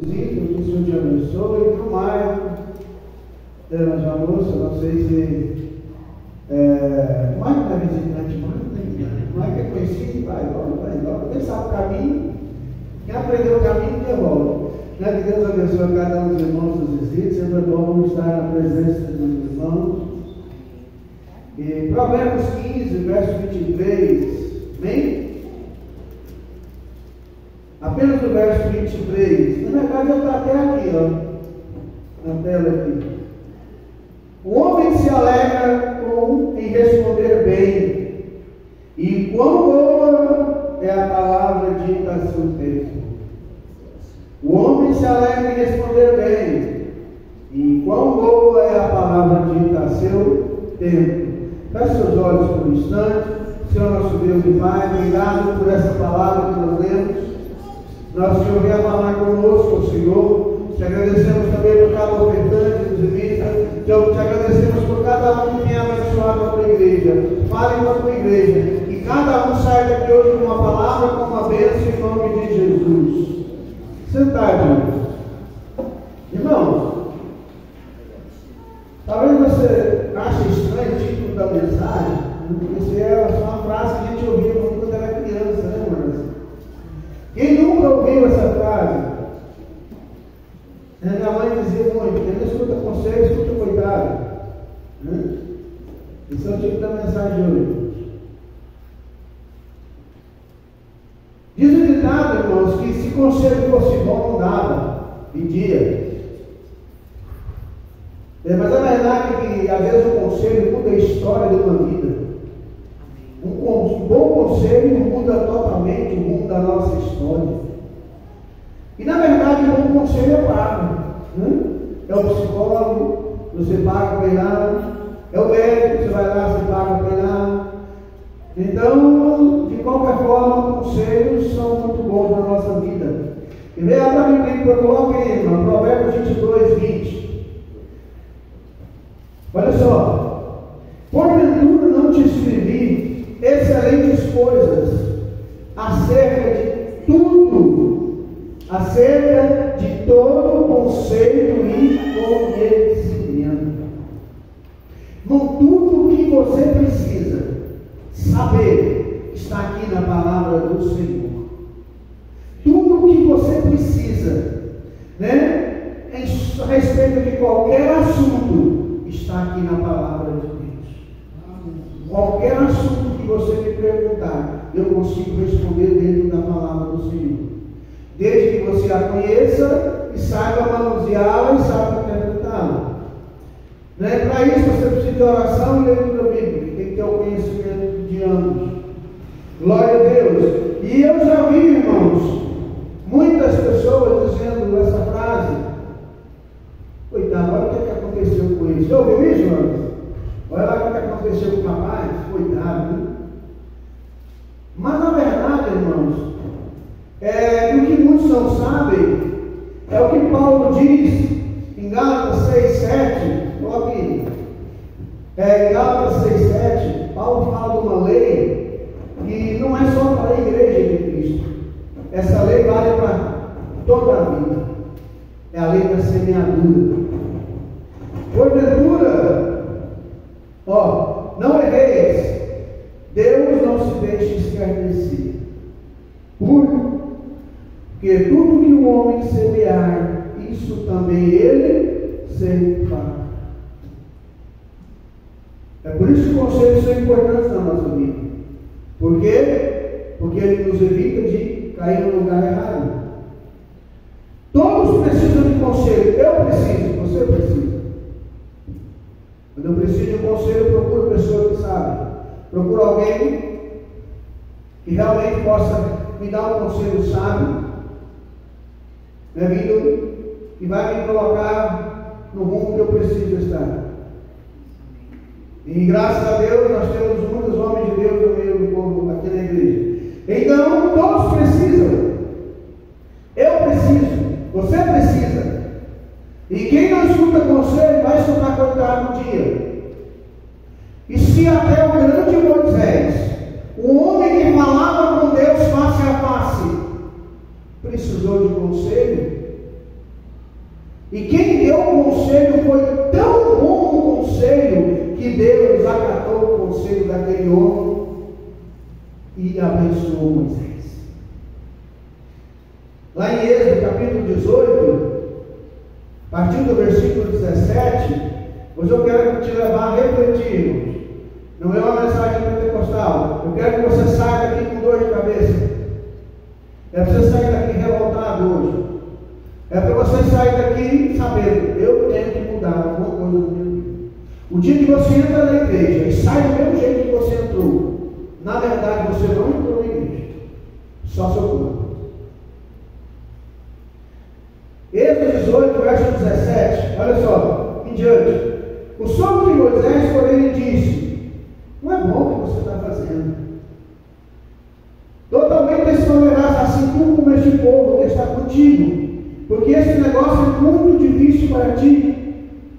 Que o Senhor te abençoe. E para o Maio, de almoço, não sei se o Maio não é visitante, Maio que é conhecido, vai embora. Quem sabe o caminho, quem aprendeu o caminho, devolve. Que Deus abençoe cada um dos irmãos dos visitas. Sempre é bom estar na presença dos irmãos. E Provérbios 15, verso 23. Amém? Apenas o verso 23. Na verdade, eu estou até aqui, na tela aqui. O homem se alegra em responder bem, e quão boa é a palavra dita a seu tempo. O homem se alegra em responder bem, e quão boa é a palavra dita a seu tempo. Feche seus olhos por um instante. Senhor nosso Deus e Pai, obrigado por essa palavra que nós lemos. Nosso Senhor venha falar conosco, Senhor. Te agradecemos também por cada ofertante dos irmãos. Te agradecemos por cada um que tem abençoado a tua igreja. Fale com a tua igreja. Que cada um saia daqui hoje com uma palavra, com uma bênção em nome de Jesus. Sentado. Irmãos, talvez você ache estranho o título da mensagem, porque é só uma frase que a gente ouvia quando era criança, né, irmãos? Quem nunca ouviu essa frase? Minha mãe dizia muito: quem não escuta conselho, escuta coitado. Esse é o tipo da mensagem de hoje. Diz o ditado, irmãos, que se conselho fosse bom, não dava, pedia. Mas a verdade é que às vezes o conselho muda a história de uma vida. Um bom conselho muda totalmente o rumo da nossa história. E na verdade o bom conselho é pago. É o psicólogo, você paga para ir lá. É o médico, você vai lá, você paga para ir lá. Então, de qualquer forma, conselhos são muito bons na nossa vida. E veja para mim, coloque aí, irmão, Provérbios 22, 20. Olha só. Porventura não te escrevi excelentes coisas acerca de tudo, acerca de todo conselho e conhecimento. Não, tudo o que você precisa saber está aqui na palavra do Senhor. Tudo o que você precisa, a respeito de qualquer assunto, está aqui na palavra de Deus. Qualquer assunto que você me perguntar, eu consigo responder dentro da palavra do Senhor. Desde que você a conheça e saiba manuseá-la e saiba interpretá-la. Para isso você precisa de oração e leitura bíblica. Tem que ter o conhecimento de ambos. Glória a Deus. E eu já vi, irmãos, muitas pessoas dizendo essa frase. Coitado, olha o que aconteceu com ele. Já ouviu isso, irmãos? Olha lá o que aconteceu com o rapaz. Coitado, né? Mas na verdade, irmãos, o que muitos não sabem é o que Paulo diz em Gálatas 6,7. Coloque aí. Em Gálatas 6,7, Paulo fala de uma lei que não é só para a igreja de Cristo. Essa lei vale para toda a vida. É a lei da semeadura. Porventura, não erreis, Deus não se deixe escarnecer. Porque tudo que o homem semear, isso também ele fará. É por isso que os conselhos são importantes na nossa vida. Por quê? Porque ele nos evita de cair no lugar errado. Todos precisam de conselho. Eu preciso, você precisa. Quando eu preciso de um conselho, eu procuro pessoas que sabem. Procuro alguém que realmente possa me dar um conselho sábio, que vai me colocar no rumo que eu preciso estar. E graças a Deus nós temos muitos homens de Deus no meio do povo aqui na igreja. Então todos precisam. Eu preciso. Você precisa. E quem não escuta conselho vai escutar coitado no dia. E se até o grande Moisés, o homem que falava com Deus face a face, precisou de conselho, olhou e abençoou Moisés. Lá em Êxodo capítulo 18, a partir do versículo 17, hoje eu quero te levar a refletir, irmãos. Não é uma mensagem pentecostal. Eu quero que você saia daqui com dor de cabeça. É para você sair daqui revoltado hoje. É para você sair daqui sabendo, eu tenho que mudar alguma coisa no meu vida. O dia que você entra na igreja e sai do mesmo jeito que você entrou, na verdade você não entrou na igreja, só seu corpo. Êxodo 18, verso 17, olha só, em diante. O sogro de Moisés, porém, lhe disse: não é bom o que você está fazendo. Totalmente desfavorarás assim tu como este povo que está contigo, porque esse negócio é muito difícil para ti.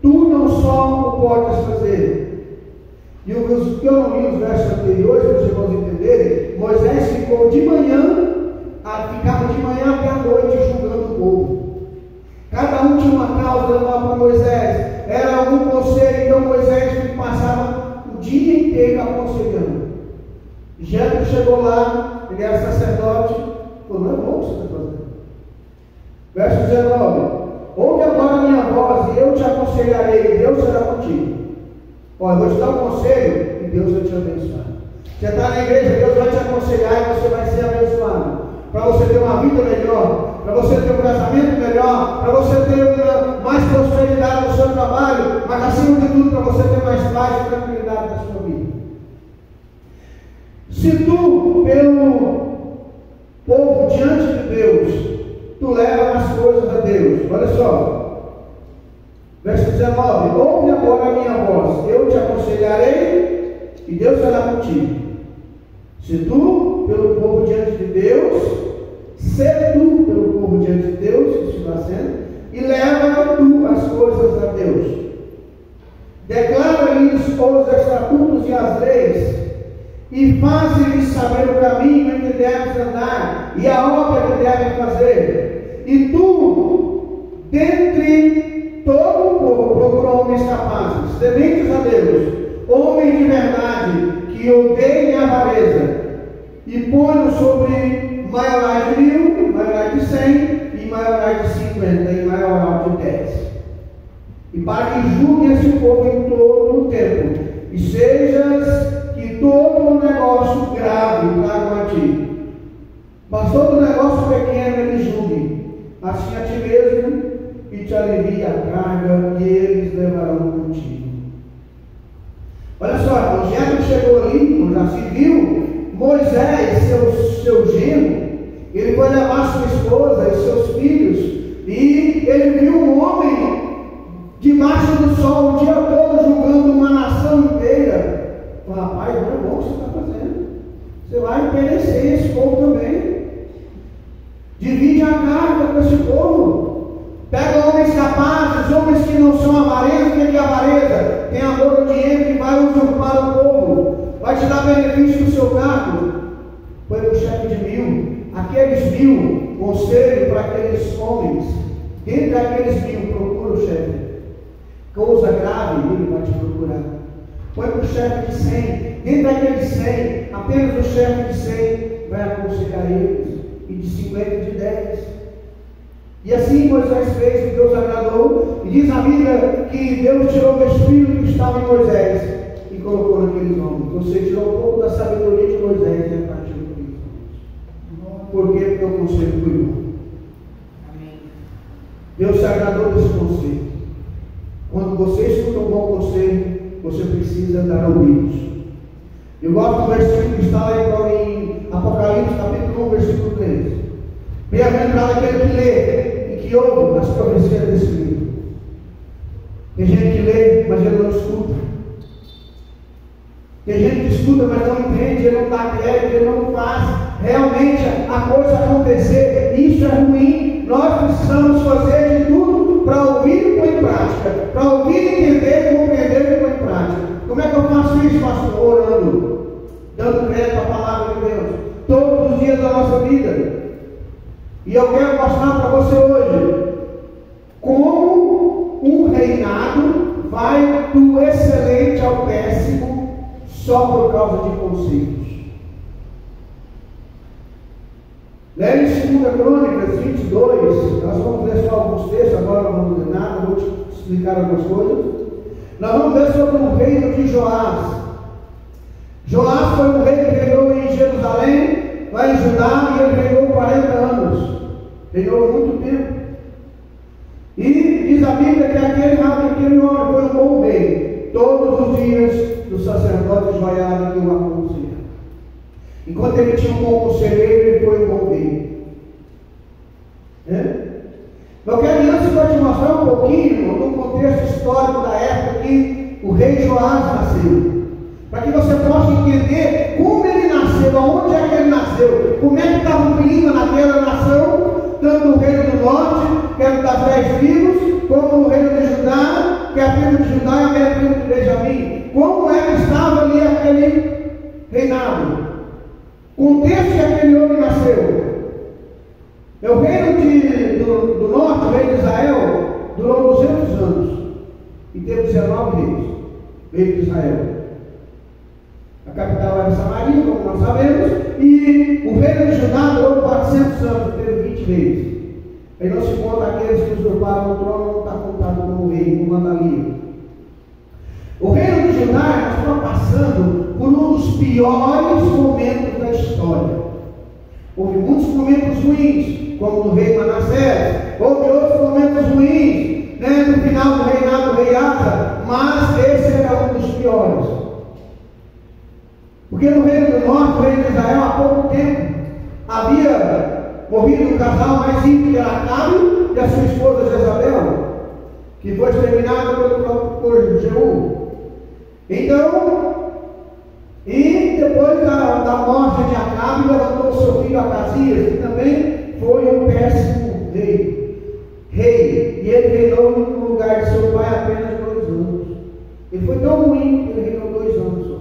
Tu não só o podes fazer. E o que eu não li os versos anteriores, para os irmãos entenderem, Moisés ficou de manhã, ficava de manhã até a noite julgando o povo. Cada um tinha uma causa lá para Moisés. Era algum conselho, então Moisés passava o dia inteiro aconselhando. Jetro chegou lá, ele era sacerdote, falou: não é bom o que você está fazendo. Verso 19: ouve agora a minha voz, e eu te aconselharei, Deus será contigo. Olha, eu vou te dar um conselho, e Deus vai te abençoar. Você está na igreja, Deus vai te aconselhar, e você vai ser abençoado. Para você ter uma vida melhor, para você ter um casamento melhor, para você ter mais prosperidade no seu trabalho, mas acima de tudo, para você ter mais paz e tranquilidade na sua vida. Se tu, pelo povo diante de Deus, tu leva as coisas a Deus, olha só, verso 19: ouve agora a minha voz, eu te aconselharei, e Deus será contigo. Se tu, pelo povo diante de Deus, se tu, pelo povo diante de Deus, que está sendo, e leva tu as coisas a Deus. Declara-lhes os estatutos e as leis, e faz-lhes saber o caminho em que devem andar, e a obra que devem fazer. E tu, dentre todo o povo, procura homens capazes, tementes a Deus, homens de verdade, que odeiem a avareza, e põe-no sobre maiorais de 1000, maiorais de 100, e maiorais de 50, e maioral de 10. E para que julgue esse povo em todo o tempo, e sejas que todo o negócio grave tragam a ti. Mas todo negócio pequeno ele julgue, assim a ti mesmo, e te alivia a carga que eles levarão contigo. Olha só, quando Jetro chegou ali, já se viu, Moisés, seu genro, ele foi levar sua esposa e seus filhos, e ele viu um homem debaixo do sol o dia todo julgando uma nação inteira. Falei: rapaz, não é bom o que você está fazendo, você vai perecer esse povo também. Divide a carga com esse povo. Pega homens capazes, homens que não são avarentos. O que é avareza? Tem amor ao dinheiro que vai usurpar o povo, vai te dar benefício no seu cargo. Foi para o chefe de 1000. Aqueles 1000, conselho para aqueles homens. Dentro daqueles 1000, procura o chefe. Coisa grave, ele vai te procurar. Foi para o chefe de 100. Dentro daqueles 100, apenas o chefe de 100 vai aconselhar eles. E de 50 e de 10. E assim Moisés fez, e Deus agradou. E diz a Bíblia que Deus tirou o espírito que estava em Moisés e colocou naqueles homens. Você tirou um pouco da sabedoria de Moisés e repartiu naqueles homens. Por quê? Porque o conselho foi bom. Deus se agradou desse conselho. Quando você escuta um bom conselho, você precisa dar ouvidos. Eu gosto do versículo que está lá em Apocalipse, capítulo 1, versículo 13. Bem-aventurado aquele que lê e que ouve as profecias desse livro. Tem gente que lê, mas ele não escuta. Tem gente que escuta, mas não entende, ele não dá crédito, ele não faz realmente a coisa acontecer. Isso é ruim. Nós precisamos fazer de tudo para ouvir e pôr em prática. Para ouvir, entender, compreender e pôr em prática. Como é que eu faço isso, pastor? Orando, dando crédito à palavra de Deus, todos os dias da nossa vida. E eu quero mostrar para você hoje como um reinado vai do excelente ao péssimo só por causa de conceitos. Leia em 2 Crônicas 22, nós vamos ler só alguns textos, agora não vamos ler nada, vou te explicar algumas coisas. Nós vamos ver sobre o reino de Joás. Joás foi um rei que reinou em Jerusalém, lá em Judá, e ele reinou 40 anos. Reinou muito tempo. E diz a Bíblia que aquele homem foi um bom rei. Todos os dias do sacerdote Joiada que o aconselhava. Enquanto ele tinha um bom conselheiro, ele foi um bom rei. Eu quero antes para te mostrar um pouquinho do contexto histórico da época que o rei Joás nasceu. Para que você possa entender como ele nasceu, aonde é que ele nasceu, como é que estava o clima naquela nação, tanto no reino do norte, que era das 10 tribos, como no reino de Judá, que é a tribo de Judá e a tribo de Benjamim. Como é que estava ali aquele reinado? O contexto que aquele homem nasceu. O reino do norte, o reino de Israel, durou 200 anos. E teve 19 reis. Reino de Israel. A capital era Samaria, como nós sabemos. E o reino de Judá durou 400 anos. Teve 20 reis. Aí não se conta aqueles que usurparam o trono, não está contado como rei, como mandalia. O reino de Judá, nós estamos passando por um dos piores momentos da história. Houve muitos momentos ruins, como no rei Manassés. Houve outros momentos ruins, no final do reinado do rei Asa, mas esse era um dos piores. Porque no reino do norte, o reino de Israel, há pouco tempo, havia morrido um casal mais íntimo, que era Acabe e a sua esposa Jezabel, que foi exterminado pelo próprio cônjuge Jeú. Então, e depois da morte de Acabe, levantou seu filho Acasias, que também foi um péssimo rei. E ele reinou no lugar de seu pai apenas 2 anos. Ele foi tão ruim que ele reinou 2 anos só.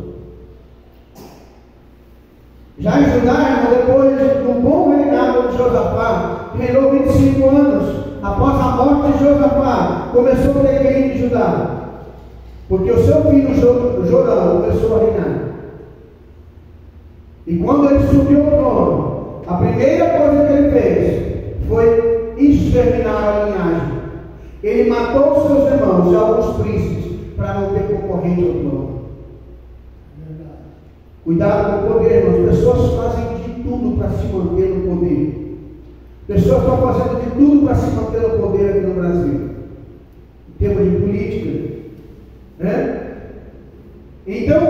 Já em Judá, depois do bom reinado de Josafá, que reinou 25 anos, após a morte de Josafá, começou o declínio de Judá. Porque o seu filho Jorão começou a reinar. E quando ele subiu ao trono, a primeira coisa que ele fez foi exterminar a linhagem. Ele matou seus irmãos e alguns príncipes para não ter concorrente ao trono. Cuidado com o poder, irmãos. Pessoas fazem de tudo para se manter no poder. Pessoas estão fazendo de tudo para se manter no poder aqui no Brasil. Em termos de política. Então,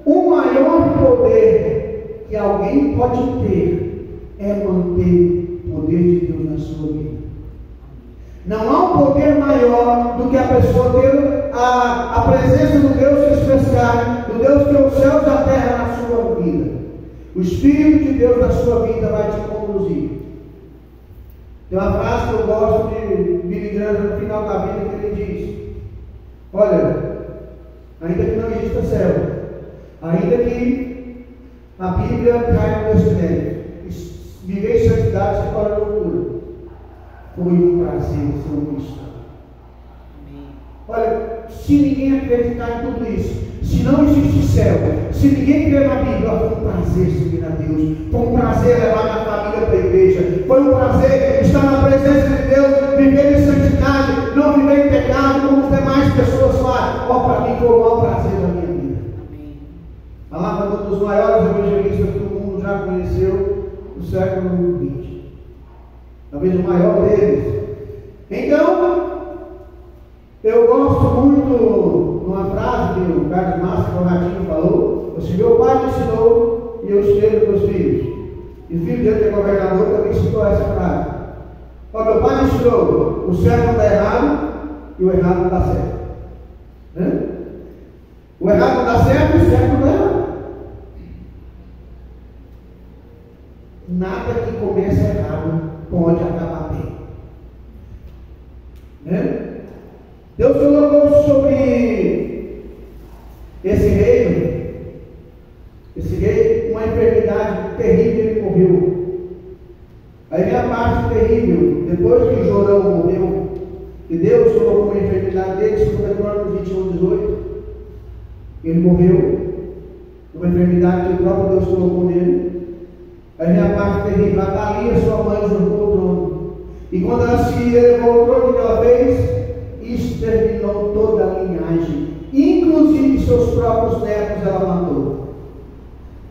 o maior poder que alguém pode ter é manter o poder de Deus na sua vida. Não há um poder maior do que a pessoa ter a presença do Deus especial, do Deus que é os céus e a terra na sua vida. O Espírito de Deus na sua vida vai te conduzir. Tem uma frase que eu gosto de Billy Graham no final da vida que ele diz: olha, ainda que não exista céu, ainda que a Bíblia caia no descrédito, viver em santidade se torna loucura. Foi um prazer ser um cristão. Olha, se ninguém acreditar em tudo isso, se não existe céu, se ninguém crer na Bíblia, foi um prazer servir a Deus, foi um prazer levar minha família para a igreja, foi um prazer estar na presença de Deus, viver em santidade, não viver em pecado como as demais pessoas fazem. Para mim foi o maior prazer da minha vida. Palavra de um dos maiores evangelistas que o mundo já conheceu no século XX. Talvez o maior deles. Então, eu gosto muito de uma frase que o Carlos Massa, que o Ratinho falou: assim, meu pai me ensinou e eu ensinei para os filhos. E o filho dele, que é governador, também citou essa frase. Meu pai me ensinou: o certo não dá errado e o errado não dá certo. O errado não dá certo e o certo não dá errado. Nada que começa errado pode acabar bem. Deus colocou sobre esse rei, uma enfermidade terrível, ele morreu. Aí vem a parte terrível, depois que Jorão morreu, e Deus colocou uma enfermidade dele, 2 Crônicas 21:18, ele morreu. responsabilidade que o próprio Deus colocou nele. Aí vem a parte terrível. Atalia, sua mãe, usurpou o trono. E quando ela se elevou ao trono, o que ela fez? Exterminou toda a linhagem. Inclusive seus próprios netos ela matou.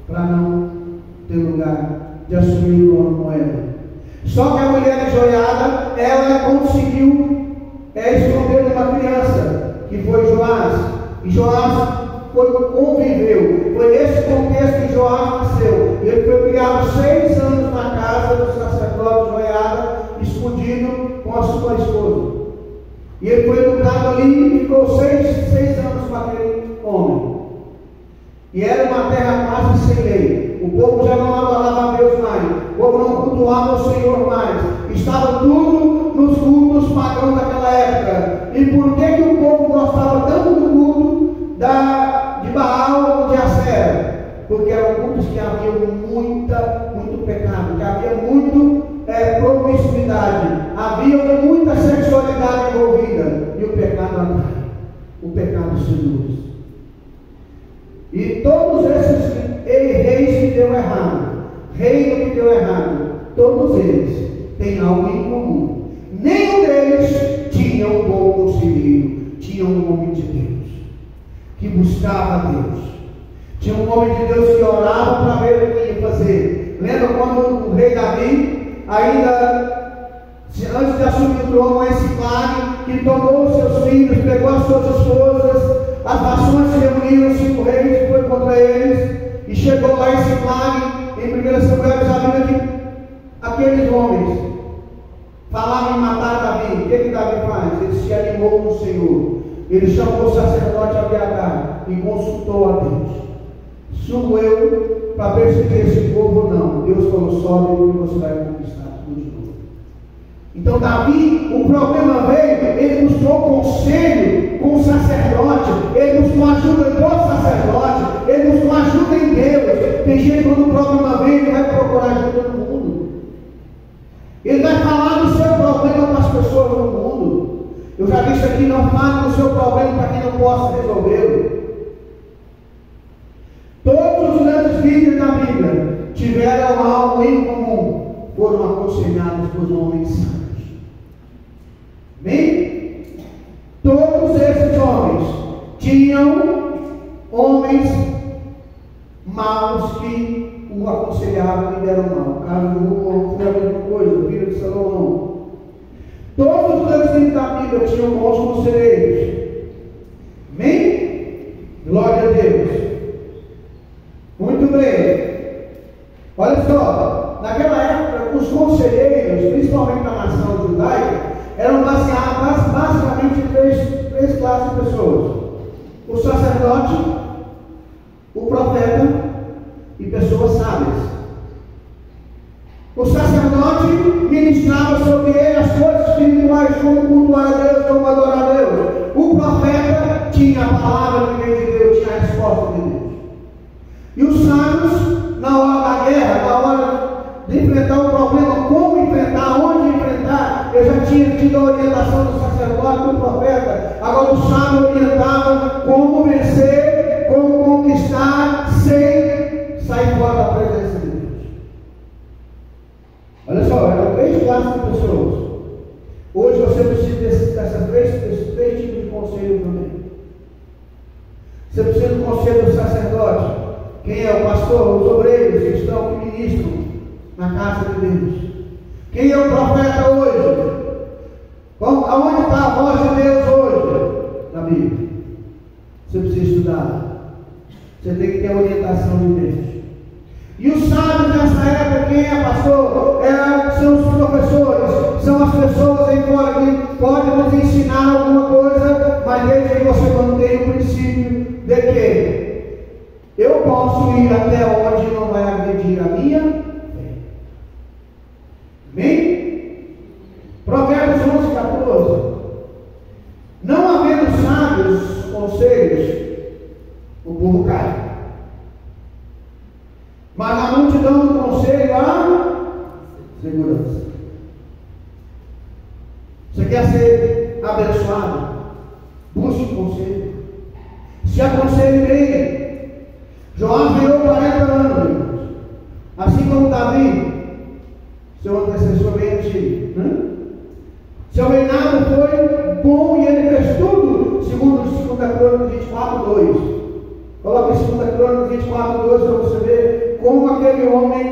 Para não ter lugar de assumir o trono com ela. Só que a mulher de Joiada, ela conseguiu esconder uma criança, que foi Joás. E Joás conviveu. Foi nesse contexto que Joás nasceu. Ele foi criado 6 anos na casa do sacerdote Joiada, escondido com a sua esposa. E ele foi educado ali e ficou 6 anos com aquele homem. E era uma terra quase sem lei. O povo já não adorava a Deus mais. O povo não cultuava o Senhor mais. Estava tudo nos cultos pagãos daquela época. E por que o povo gostava tanto do culto de Baal ou de Acera? Porque eram cultos que havia muito pecado, que havia muito promiscuidade, havia muita sexualidade envolvida. E o pecado atrai. O pecado seduz. E todos esses reis que deu errado, reino que deu errado, todos eles têm algo em comum. Nenhum deles tinha um bom conselheiro, tinha um homem de Deus, que buscava Deus. Tinha um homem de Deus que orava para ver o que ia fazer. Lembra quando o rei Davi, ainda antes de assumir o trono, em Siclag, que tomou seus filhos, pegou as suas esposas, as nações se reuniram, 5 reis, foi contra eles, e chegou lá em Siclag, em 1 Samuel, sabendo que aqueles homens falavam em matar Davi. O que Davi faz? Ele se animou no Senhor. Ele chamou o sacerdote Abiatar e consultou a Deus. Subo eu para perseguir esse povo ou não? Deus falou: sobe e você vai conquistar tudo de novo. Então Davi, o problema veio, ele buscou conselho com o sacerdote, ele buscou ajuda do sacerdote, ele buscou ajuda em Deus. Tem gente, quando o problema vem, ele vai procurar ajuda no mundo. Ele vai falar do seu problema para as pessoas no mundo. Eu já disse aqui: não fale do seu problema para quem não possa resolvê-lo. Todos os grandes líderes da Bíblia tiveram algo em comum, foram aconselhados por homens sábios. Bem, todos esses homens tinham homens maus que o aconselhavam e deram mal. O caso do Rubão foi a mesma coisa, o filho de Salomão. Todos os grandes líderes da Bíblia tinham bons conselheiros. Bem, glória a Deus. Muito bem. Olha só, naquela época, os conselheiros, principalmente da nação judaica, eram baseados basicamente em três classes de pessoas: o sacerdote, o profeta e pessoas sábias. O sacerdote ministrava sobre ele as coisas espirituais, como cultuar a Deus, como adorar a Deus. O profeta tinha a palavra de Deus, tinha a resposta de Deus. E os sábios, na hora da guerra, na hora de enfrentar o problema, como enfrentar, onde enfrentar, eu já tinha tido a orientação do sacerdote, do profeta. Agora o sábio orientava como vencer, como conquistar, sem sair fora da presença de Deus. Olha só, eram 3 classes de pessoas. Hoje você precisa desses três tipos de conselho também. Você precisa do conselho do sacerdote. Quem é o pastor? Os obreiros que estão, que ministram na casa de Deus. Quem é o profeta hoje? Aonde está a voz de Deus hoje? Na Bíblia. Você precisa estudar. Você tem que ter a orientação de Deus. E os sábios nessa época, quem é pastor? São os professores, são as pessoas aí fora que podem nos ensinar alguma coisa, mas desde que você mantenha o princípio de que eu posso ir até onde não vai agredir a minha fé. Amém? Provérbios 11:14. Não havendo sábios conselhos, o povo cai. Mas na multidão do conselho há segurança. Você quer ser abençoado? Busque conselho. Se aconselhe bem. Joás reinou 40 anos, assim como Davi, seu antecessor bem antigo, né? Seu reinado foi bom e ele fez tudo, segundo 2 Crônicas 24:2. Coloque 2 Crônicas 24:2 para você ver como aquele homem,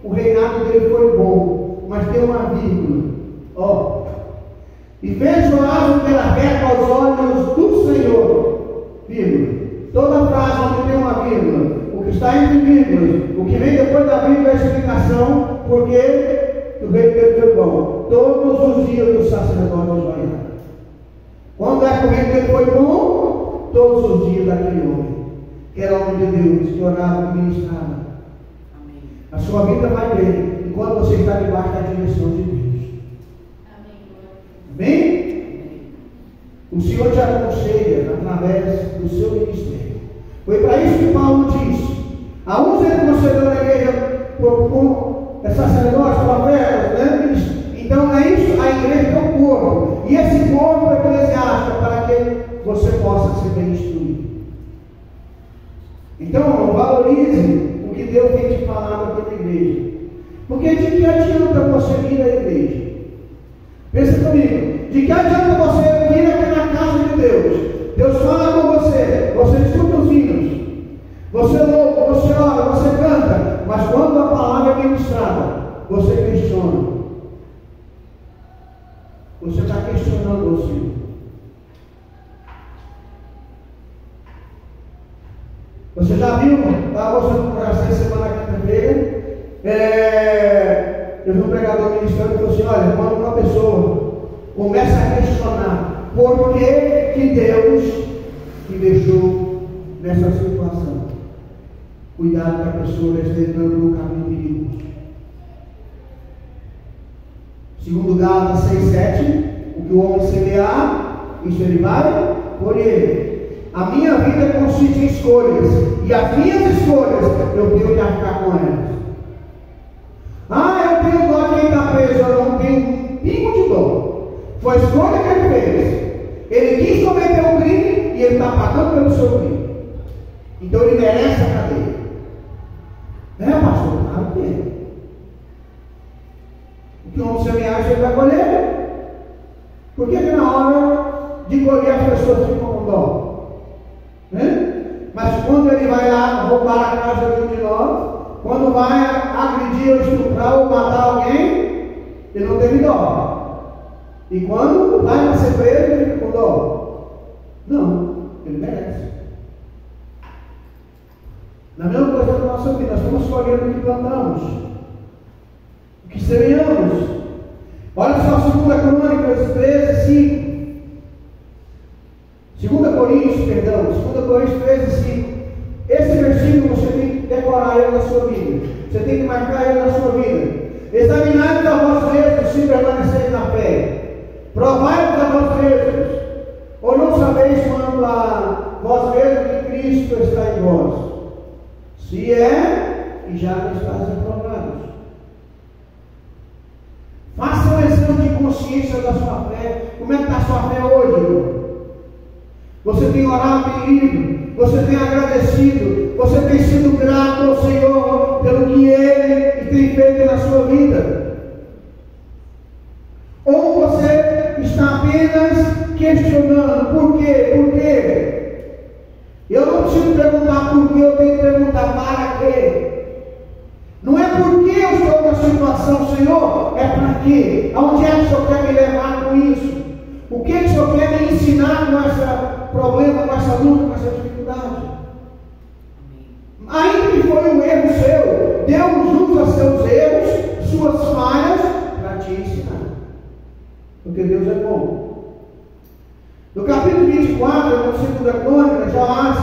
o reinado dele foi bom, mas tem uma vírgula. Ó. E fez Joás o que era reto aos olhos do Senhor. Vírgula. Toda frase onde tem uma vírgula, o que está entre vírgulas, o que vem depois da vírgula é a explicação, porque o rei Pedro foi bom. Todos os dias do sacerdote Joiada. Quando é que o rei Pedro foi bom? Todos os dias daquele homem, que era homem de Deus, que orava e ministrava. A sua vida vai bem enquanto você está debaixo da direção de Deus. Amém? O Senhor te aconselha através do seu ministério. Foi para isso que Paulo disse. A uns ele aconselhou na igreja com sacerdotes, profetas, né? Então é isso, a igreja é o corpo. E esse corpo é eclesiástico para que você possa ser bem instruído. Então, valorize o que Deus tem te falado aqui na igreja. Porque de que adianta você vir à igreja? Pensa comigo. De que adianta você vir aqui na casa de Deus? Deus fala com você, você escuta os hinos, você louva, você ora, você canta, mas quando a palavra é ministrada, você questiona. Você está questionando o Senhor. Você já viu? Estava mostrando para essa semana quinta-feira. Eu vi um pregador ministrando e falou assim: olha, quando uma pessoa começa a questionar por que Deus te deixou nessa situação, cuidado que a pessoa está entrando no caminho perigoso. Segundo Gálatas 6:7, o que o homem semear, isso ele vai colher. A minha vida consiste em escolhas, e as minhas escolhas eu tenho que arcar com elas. Eu tenho dó de quem está preso, eu não tenho um pingo de dó. Foi a escolha que ele fez. Ele quis cometer um crime e ele está pagando pelo seu crime. Então ele merece a cadeia. Pastor? Claro que é. O que o homem semear, ele vai colher. Por que na hora de colher as pessoas ficam com dó? Mas quando ele vai lá roubar a casa de um de nós, quando vai agredir ou estuprar ou matar alguém, ele não teve dó. E quando vai para ser preso, ele fica com dó? Não, ele merece. Na mesma coisa da nossa vida, nós estamos colhendo o que plantamos, o que semeamos. Olha só 2 Crônicas 13:5. 2 Coríntios 13:5. Esse versículo você tem que decorar ele na sua vida. Você tem que marcar ele na sua vida. Examinai-vos a vós mesmos se permaneceis na fé. Provai-vos a vós mesmos. Ou não sabeis quando a vós mesmos que Cristo está em vós? Se é, e já não estáis aprovados. Faça um exame de consciência da sua fé. Como é que está a sua fé hoje, irmão? Você tem orado, tem lido, você tem agradecido, você tem sido grato ao Senhor pelo que Ele tem feito na sua vida? Ou você está apenas questionando, por quê? Por quê? Eu não preciso perguntar por quê, eu tenho que perguntar para quê. Não é porque eu estou na situação, Senhor, é para quê? Aonde é que o Senhor quer me levar com isso? O que o Senhor quer me ensinar com esse problema, com essa luta, com essa dificuldade? Ainda que foi um erro seu, Deus usa seus erros, suas falhas, para te ensinar. Porque Deus é bom. No capítulo 24, no 2 Crônicas, Joás,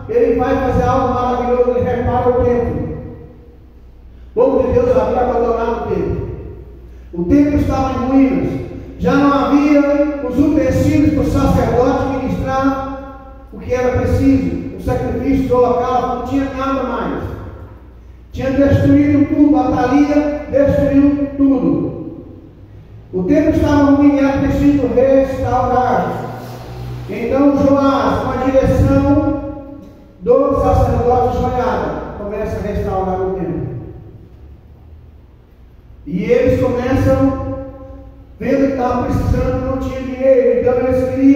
ele vai fazer algo maravilhoso, ele repara o templo. O povo de Deus havia abandonado o templo. O templo estava em ruínas. Já não havia os utensílios para o sacerdote ministrar o que era preciso. O sacrifício do holocausto, não tinha nada mais. Tinha destruído tudo, a Atalia destruiu tudo. O templo estava ruim e era preciso restaurar. Então Joás, com a direção do sacerdote Joiada,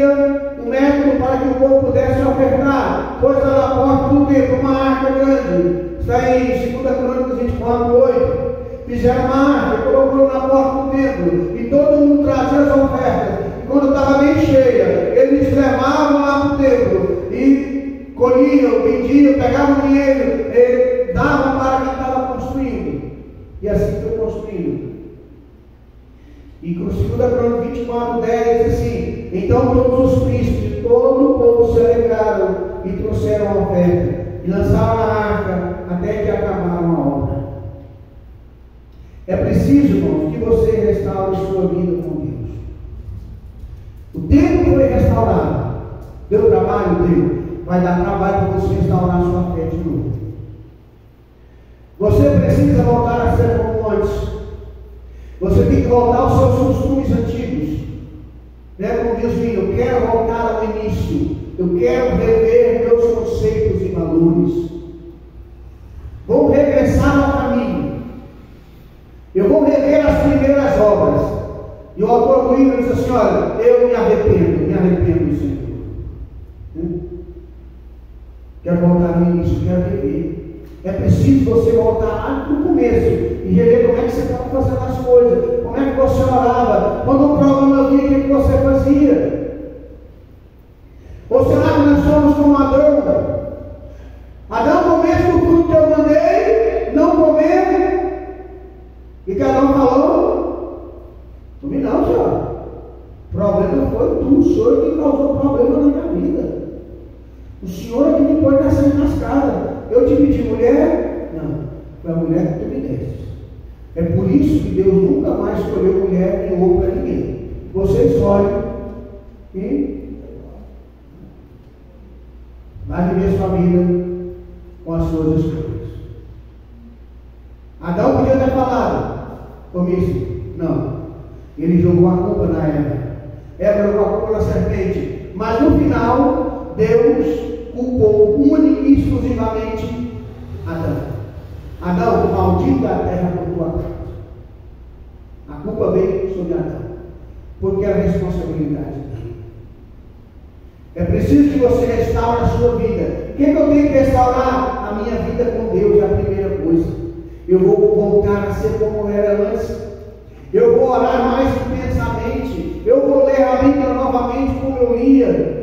havia um método para que o povo pudesse ofertar, pôs lá na porta do templo uma arca grande. Está em 2 Crônicas 24:8. Fizeram uma arca, colocou na porta do templo, e todo mundo trazia as ofertas. E quando estava bem cheia, eles levavam lá para o templo e colhiam, vendiam, pegavam dinheiro, e davam para quem estava construindo. E assim foi construindo. E com 2 Crônicas 24:10 diz assim: então todos os príncipes de todo o povo se alegraram e trouxeram a oferta, e lançaram a arca até que acabaram a obra. É preciso, irmãos, que você restaure sua vida com Deus. O tempo foi restaurado. Deu trabalho? Deu. Vai dar trabalho para você restaurar sua fé de novo. Você precisa voltar a ser como antes. Você tem que voltar aos seus costumes antigos. Como diz o hino, eu quero voltar ao início. Eu quero rever meus conceitos e valores. Vou regressar ao caminho. Eu vou rever as primeiras obras. E o autor do livro diz assim: olha, eu me arrependo, Senhor. Quero voltar no início, quero rever. É preciso você voltar lá no começo e rever como é que você estava fazendo as coisas, como é que você orava, quando o problema vinha, o que você fazia. Ou será que nós somos como Adão? Adão comeu o fruto que eu mandei, não comeu. E cada um falou: comi não, senhor. O problema foi tu, o senhor que causou problema na minha vida. O senhor é que me pôs nessa enrascada. Eu te pedi mulher? Não, foi a mulher que tu me deste. É por isso que Deus nunca mais escolheu mulher nem outro para ninguém. Você escolhe e vai viver sua vida com as suas escolhas. Adão podia ter falado: comício. Não. Ele jogou a culpa na Eva. Eva jogou a culpa na serpente. Mas no final, Deus culpou única e exclusivamente Adão. Adão, maldita a terra por tua causa. A culpa veio sobre Adão, porque é a responsabilidade dele. É preciso que você restaure a sua vida. O que eu tenho que restaurar? A minha vida com Deus é a primeira coisa. Eu vou voltar a ser como era antes. Eu vou orar mais intensamente. Eu vou ler a Bíblia novamente como eu lia.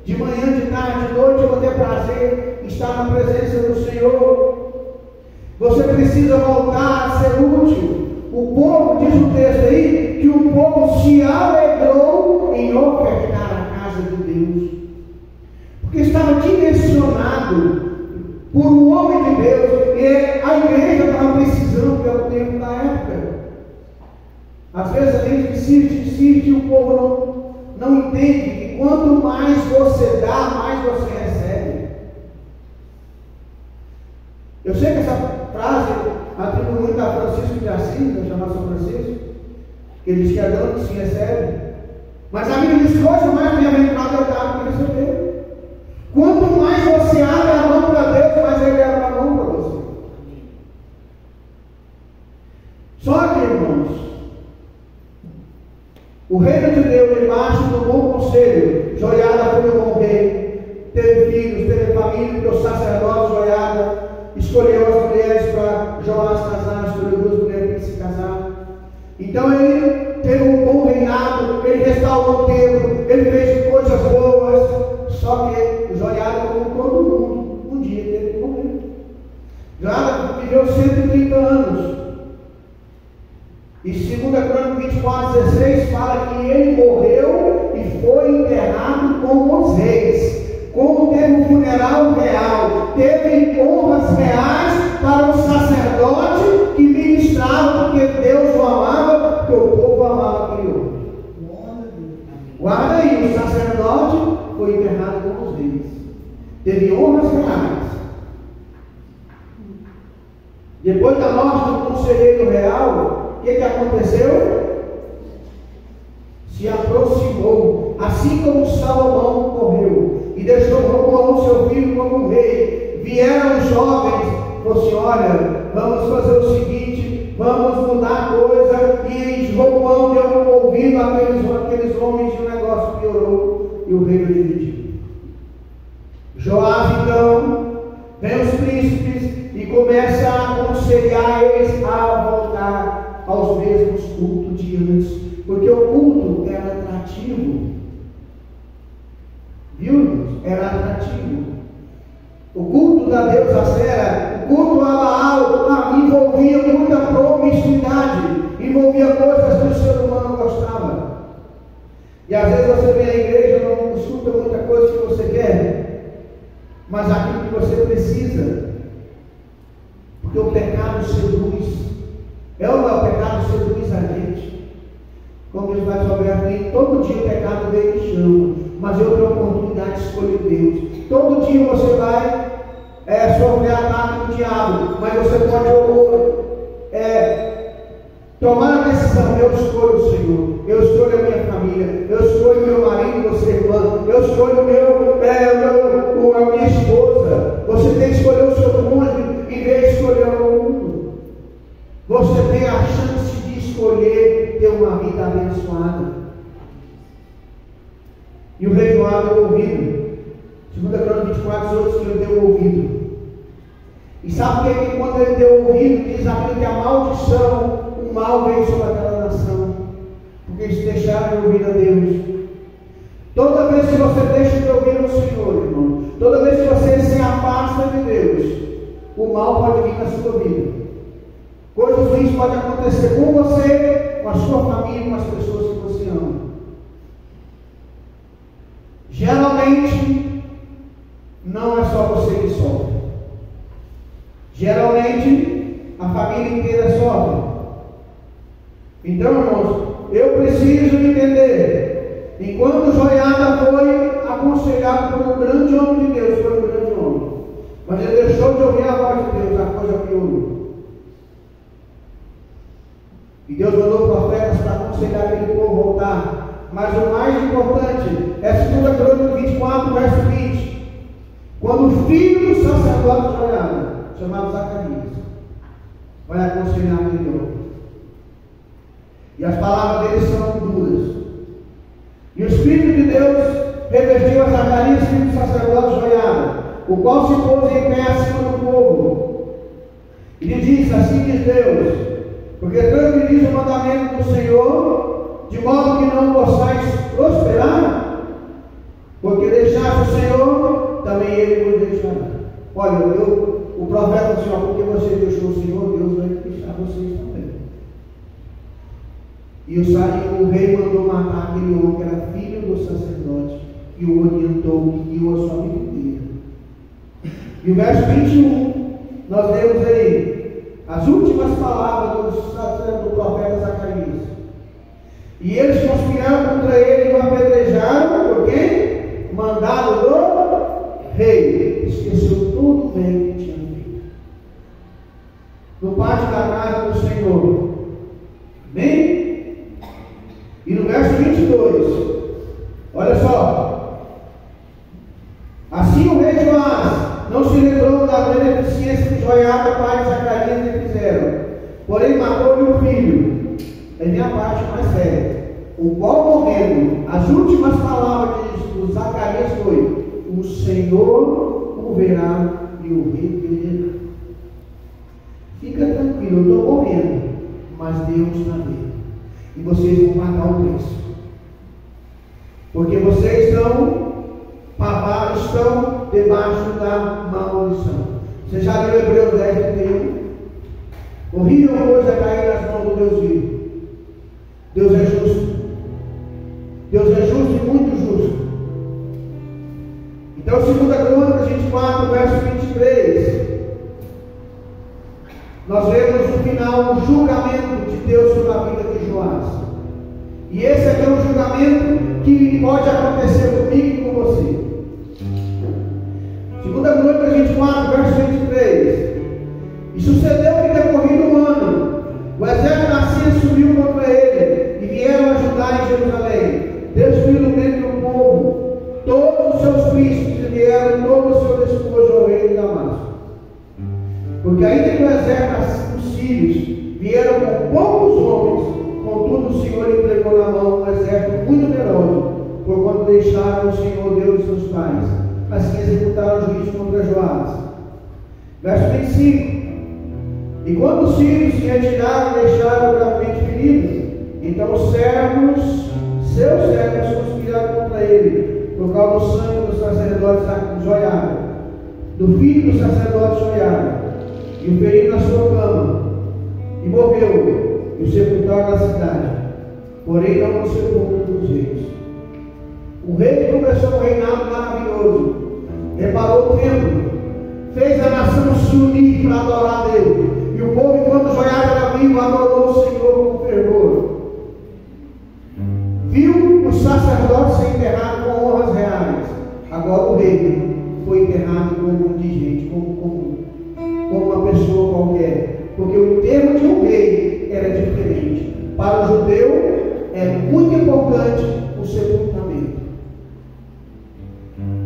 De manhã, de tarde, de noite, eu vou ter prazer em estar na presença do Senhor. Você precisa voltar a ser útil. O povo, diz o texto aí, que o povo se alegrou em ofertar a casa de Deus. Porque estava direcionado por um homem de Deus, e a igreja estava precisando pelo tempo da época. Às vezes a gente insiste e o povo não entende que quanto mais você dá, mais você recebe. Eu sei que essa frase atribui muito a Francisco de Assis, né, chamado São Francisco, que ele diz que é dando que se recebe. Mas a Bíblia diz que hoje mais bem-aventurado é o dar que receber. Quanto mais você abre a mão para Deus, mais Ele abre a mão para você. Só que, irmãos, o reino de Deus, debaixo do bom conselho, Joiada foi um bom rei, teve filhos, teve família, porque o sacerdote Joiada escolheu as mulheres para Joás casar, escolheu 2 mulheres para se casar. Então ele teve um bom reinado, ele restaurou o templo, ele fez coisas boas. Só que Joiada, como todo mundo, um dia teve que morrer. Joiada viveu 130 anos. E 2 Crônicas 24:16 fala que ele morreu e foi enterrado com os reis. Como teve um funeral real, teve honras reais para o sacerdote que ministrava, porque Deus o amava, porque o povo amava aquele homem. Guarda aí, o sacerdote foi enterrado com os reis. Teve honras reais. Depois da morte do conselheiro real, o que aconteceu? Se aproximou, assim como Salomão morreu, e deixou Roboão, seu filho, como rei. Vieram os jovens, falou assim: olha, vamos fazer o seguinte, vamos mudar a coisa. E Roboão deu ouvido àqueles homens, e o negócio piorou. E o reino dividiu. Joás, então, vem os príncipes e começa a aconselhar eles a voltar aos mesmos cultos de antes, porque o culto era atrativo. Viu, irmãos? Era atrativo. O culto da deusa Sera, o culto a Baal, envolvia muita promiscuidade, envolvia coisas que o ser humano gostava. E às vezes você vem à igreja e não escuta muita coisa que você quer, mas aquilo que você precisa, porque o pecado seduz. É ou não é? O pecado seduz a gente. Como diz mais Roberto, todo dia o pecado vem e chama, mas eu tenho a oportunidade de escolher Deus. Todo dia você vai sofrer ataque do diabo, mas você pode tomar a decisão. Eu escolho o Senhor, eu escolho a minha família, eu escolho o meu marido, você irmã, eu escolho a minha esposa. Você tem que escolher o seu cônjuge em vez de escolher o mundo. Você tem a chance de escolher ter uma vida abençoada. E o rei Joás deu ouvido. 2 Crônicas 24, 18, que ele deu ouvido. E sabe o que quando ele deu ouvido, diz a Bíblia que a maldição, o mal veio sobre aquela nação, porque eles deixaram de ouvir a Deus. Toda vez que você deixa de ouvir o Senhor, irmão, toda vez que você se afasta de Deus, o mal pode vir na sua vida. Coisas ruins podem acontecer com você, com a sua família, com as pessoas que você ama. Geralmente, não é só você que sofre. Geralmente, a família inteira sofre. Então, irmãos, eu preciso entender. Enquanto Joiada foi aconselhado por um grande homem de Deus, foi um grande homem, mas ele deixou de ouvir a voz de Deus, a coisa piorou. E Deus mandou profetas para aconselhar aquele povo a voltar. Mas o mais importante é 2 Crônicas 24, verso 20. Quando o filho do sacerdote Joiada, chamado Zacarias, vai aconselhar aquele homem. E as palavras dele são duras. E o Espírito de Deus revestiu a Zacarias, filho do sacerdote Joiada, o qual se pôs em pé acima do povo. E lhe disse: assim diz Deus, porque transgredis o mandamento do Senhor, de modo que não possais prosperar, porque deixaste o Senhor, também Ele vos deixará. Olha, o profeta do Senhor, porque você deixou o Senhor, Deus vai deixar vocês também. E o rei mandou matar aquele homem que era filho do sacerdote, e o orientou, e guiou a sua vida inteira. E o verso 21, nós lemos aí as últimas palavras do profeta Zacarias. E eles conspiraram contra ele e o apedrejaram, por quem? Mandado do rei. Esqueceu tudo bem que tinha feito. No pátio da casa do Senhor. Amém? E no verso 22, olha só. Assim o rei Joás não se lembrou da beneficência que Joiada, pai de Zacarias, lhe fizeram, porém matou-lhe o filho. É minha parte mais séria. O qual, morrendo, as últimas palavras de Zacarias foi: o Senhor o verá e o reverá. Fica tranquilo, eu estou morrendo, mas Deus está vendo. E vocês vão pagar o preço. Porque vocês estão debaixo da maldição. Você já leu Hebreus 10:31? Horrível coisa é cair nas mãos do Deus vivo. Deus é justo. Deus é justo e muito justo. Então, 2 Crônicas 24, verso 23, nós vemos no final o julgamento de Deus sobre a vida de Joás. E esse aqui é um julgamento que pode acontecer comigo e com você. 2 Crônicas 24, verso 23. E sucedeu que, decorrido um ano, o exército da Síria subiu contra ele e vieram ajudar em Jerusalém, destruindo dentro do povo todos os seus príncipes, e vieram todo o seu despojo ao rei de Damasco. Porque ainda que o exército dos sírios vieram com poucos homens, contudo o Senhor entregou na mão um exército muito numeroso, por quanto deixaram o Senhor pais. Assim executaram o juízo contra Joás. Verso 25. E quando os filhos se retiraram, deixaram gravemente feridos. Então os servos, seus servos, conspiraram contra ele, por causa do sangue dos sacerdotes Joiada, do filho do sacerdote Joiada, e o feriram na sua cama, e morreu, e o sepultaram na cidade, porém não no sepulcro dos reis. O rei começou um reinado maravilhoso, reparou o templo, fez a nação se unir para adorar a Deus, e o povo, enquanto Joiada era vivo, adorou o Senhor com fervor. Viu os sacerdotes ser enterrados com honras reais. Agora o rei foi enterrado como um indigente, como uma pessoa qualquer, porque o termo de um rei era diferente. Para o judeu é muito importante o sepultamento,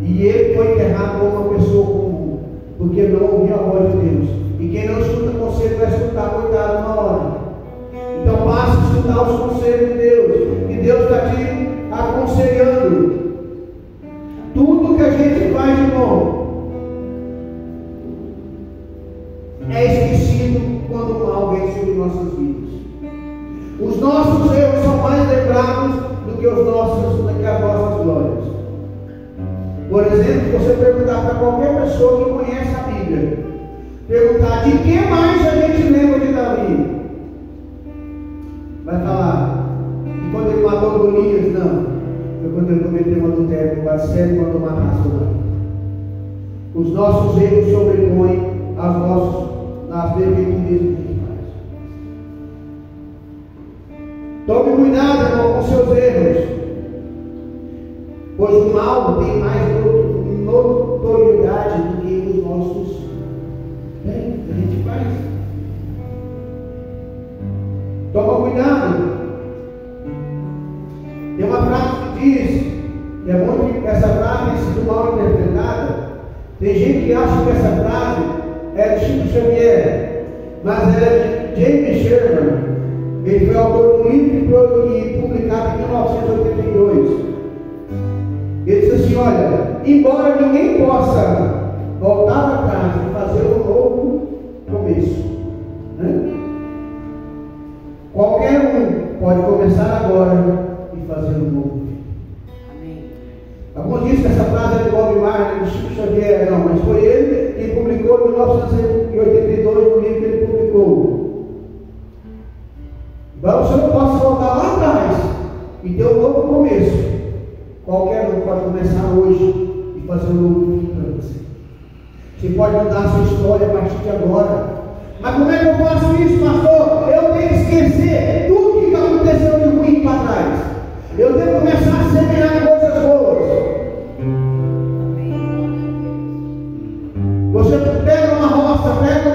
e ele foi enterrado como uma pessoa comum, porque não ouviu a voz de Deus. E quem não escuta conselho vai escutar coitado na hora. Então passe a escutar os conselhos de Deus, e Deus está te aconselhando. Tudo que a gente faz de bom é esquecido quando o mal vem sobre nossas vidas. Os nossos erros são mais lembrados do que as nossas glórias. Por exemplo, se você perguntar para qualquer pessoa que conhece a Bíblia, perguntar de que mais a gente lembra de Davi, vai falar que quando ele matou Golias, não, foi quando ele cometeu um adultério com Batseba e mandou matar seu marido. Os nossos erros sobrepõem as virtudes que a gente faz. Tome cuidado, irmão, com seus erros, pois o mal tem mais notoriedade do que os nossos bem que a gente faz. Toma cuidado. Tem uma frase que diz, que é muito, essa frase tem sido mal interpretada. Tem gente que acha que essa frase é de Chico Xavier, mas é de James Sherman. Ele foi autor de um livro e publicado em 1982. Ele diz assim: olha, embora ninguém possa voltar atrás e fazer um novo começo, né? Qualquer um pode começar agora e fazer um novo. Amém. Alguns dizem que essa frase é de Bob Marley, de Chico Xavier, não, mas foi ele que publicou em 1982 no livro que ele publicou. Então você não pode voltar lá atrás e ter um novo começo. Qualquer um pode começar hoje e fazer um novo fim para você. Você pode mudar a sua história a partir de agora. Mas como é que eu faço isso, pastor? Eu tenho que esquecer tudo que aconteceu de ruim para trás. Eu tenho que começar a semear coisas boas. Você pega uma roça, pega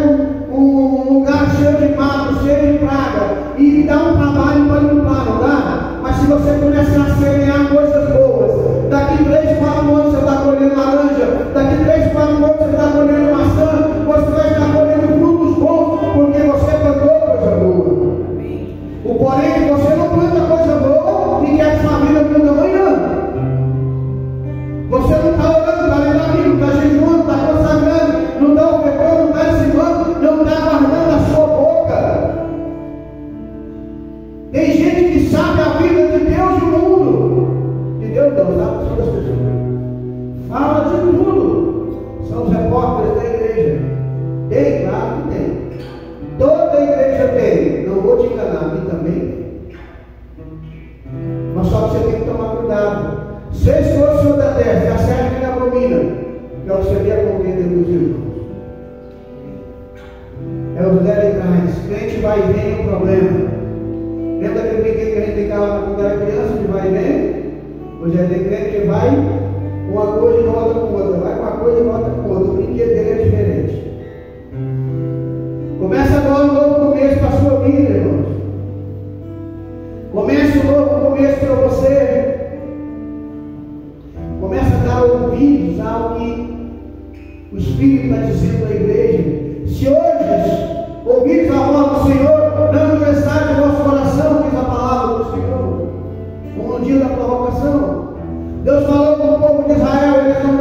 um lugar cheio de mato, cheio de praga, e dá um trabalho para limpar, não dá? Mas se você começar a semear coisas boas, daqui 3, 4 anos você está colhendo laranja, daqui 3, 4 anos você está colhendo maçã, você vai estar colhendo frutos bons, porque você plantou coisa boa. O porém é que você não planta coisa boa e quer que sua vida mude amanhã. Você não está orando, está lendo a Bíblia, está jejuando, está consagrando, não está ofertando, não está ensinando, não está guardando a sua boca. Tem gente que sabe a vida de Deus e o mundo. De Deus não, sabe sobre as pessoas. Fala de tudo. São os repórteres da igreja. Tem, claro que tem. Toda igreja tem. Não vou te enganar, aqui também tem. Mas só que você tem que tomar cuidado. Se esse for o Senhor da terra, já serve que abomina, que é o que você vê a compreender dos irmãos. É os delicais. Crente vai e vem é um problema. Lembra daquele brinquedo que a gente brincava quando era criança, de vai e vem? Hoje é de crente que vai com uma coisa e volta com outra. Vai com uma coisa e volta com outra. O brinquedo dele é diferente. Começa agora um novo começo para a sua vida, irmãos. Começa um novo começo para você. Começa a dar ouvidos ao que o Espírito está dizendo à igreja. Se hoje ouvirdes a voz do Senhor, não endureçais o vosso coração, diz a palavra do Senhor. Como no dia da provocação, Deus falou com o povo de Israel, eles não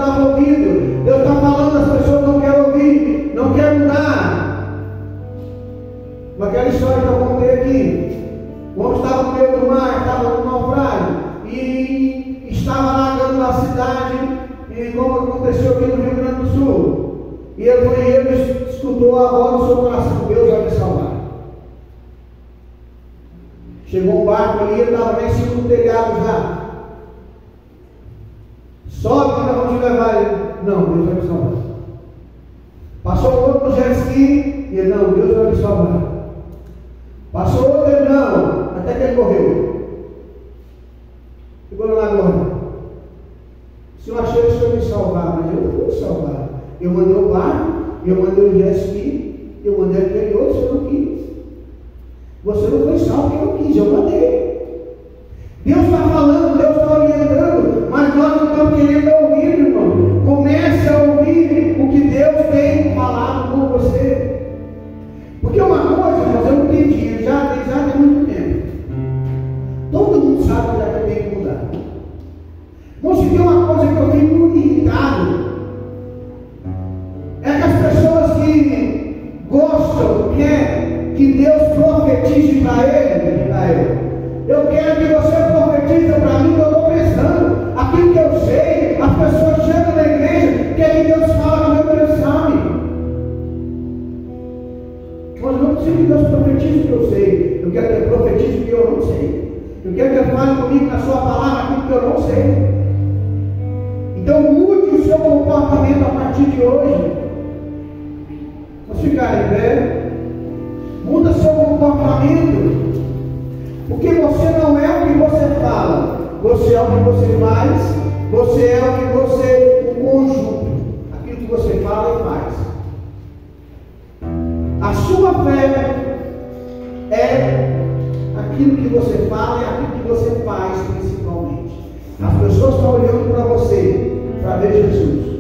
e como aconteceu aqui no Rio Grande do Sul, e ele escutou a voz do seu coração: Deus vai me salvar. Chegou um barco ali, ele estava lá em cima do telhado já. Sobe que nós vamos te levar. Ele: não, Deus vai me salvar. Passou outro no jet ski, e ele: não, Deus vai me salvar. Passou outro, ele: não, até que ele morreu. Ficou lá agora. Se eu achei que o Senhor me salvar, mas eu não vou salvar. Eu mandei o barco, eu mandei o jet ski, eu mandei aquele outro, você não quis. Você não foi salvo porque eu não quis, eu mandei. Deus está falando, Deus está orientando, mas nós não estamos querendo ouvir, irmão. Comece a ouvir o que Deus tem falado com você. Porque uma coisa, irmãos, eu entendi, já tem muito tempo. Todo mundo sabe que já tem que mudar. Mas se tem uma coisa que eu fico irritado, é que as pessoas que gostam, querem que Deus profetize para ele. Eu quero que você profetize para mim, que eu estou pensando. Aquilo que eu sei, as pessoas chegam na igreja, querem que Deus fale no meu pensame. Mas eu não preciso que Deus profetize o que eu sei. Eu quero que Ele profetize o que eu não sei. Eu quero que Ele fale comigo na sua palavra aquilo que eu não sei. Então mude o seu comportamento a partir de hoje. Vamos ficar em pé. Muda seu comportamento. Porque você não é o que você fala. Você é o que você faz. Você é o que você, o conjunto. Aquilo que você fala e faz. A sua fé é aquilo que você fala e aquilo que você faz, principalmente. As pessoas estão olhando para você, para ver Jesus.